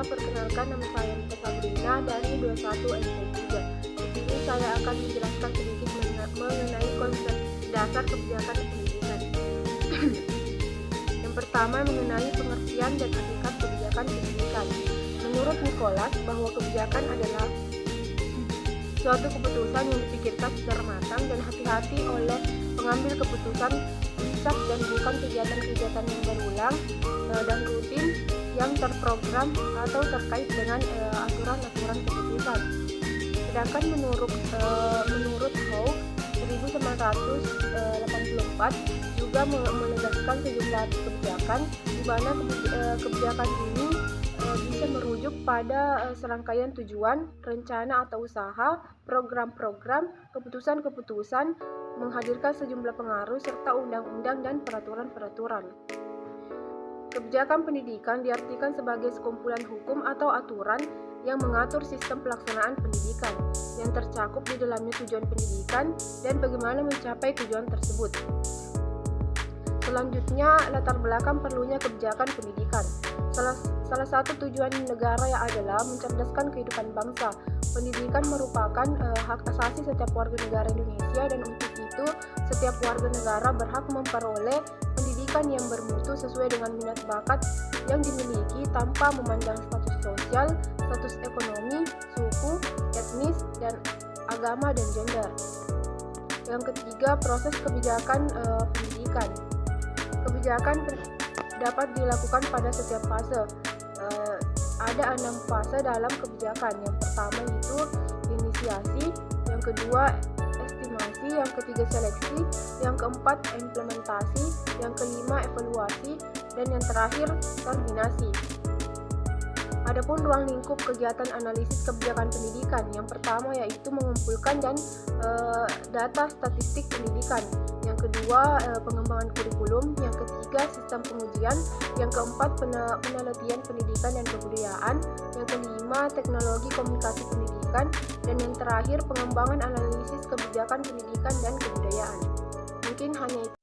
Sebelumnya perkenalkan, nama saya Nita Sabrina dari 21 SMP3. Di sini saya akan menjelaskan sedikit mengenai konsep dasar kebijakan pendidikan. Yang pertama, mengenai pengertian dan hakikat kebijakan pendidikan. Menurut Nicholas, bahwa kebijakan adalah suatu keputusan yang dipikirkan secara matang dan hati-hati oleh pengambil keputusan, bijak, dan bukan kegiatan-kegiatan yang berulang dan rutin yang terprogram atau terkait dengan aturan-aturan keputusan. Sedangkan menurut Howe 1984 juga menegaskan sejumlah kebijakan di mana kebijakan ini bisa merujuk pada serangkaian tujuan, rencana atau usaha, program-program, keputusan-keputusan, menghadirkan sejumlah pengaruh serta undang-undang dan peraturan-peraturan. Kebijakan pendidikan diartikan sebagai sekumpulan hukum atau aturan yang mengatur sistem pelaksanaan pendidikan, yang tercakup di dalamnya tujuan pendidikan dan bagaimana mencapai tujuan tersebut. Selanjutnya, latar belakang perlunya kebijakan pendidikan. Salah satu tujuan negara adalah mencerdaskan kehidupan bangsa. Pendidikan merupakan hak asasi setiap warga negara Indonesia, dan untuk itu setiap warga negara berhak memperoleh pendidikan yang bermutu sesuai dengan minat bakat yang dimiliki tanpa memandang status sosial, status ekonomi, suku, etnis, dan agama dan gender. Yang ketiga, proses kebijakan pendidikan. Kebijakan dapat dilakukan pada setiap fase. Ada 6 fase dalam kebijakan. Yang pertama itu inisiasi, yang kedua estimasi, yang ketiga seleksi, yang keempat implementasi, yang kelima evaluasi, dan yang terakhir koordinasi. Adapun ruang lingkup kegiatan analisis kebijakan pendidikan, yang pertama yaitu mengumpulkan dan data statistik pendidikan, yang kedua pengembangan kurikulum, yang ketiga sistem pengujian, yang keempat penelitian pendidikan dan kebudayaan, yang kelima teknologi komunikasi pendidikan, dan yang terakhir pengembangan analisis kebijakan pendidikan dan kebudayaan. Mungkin hanya itu.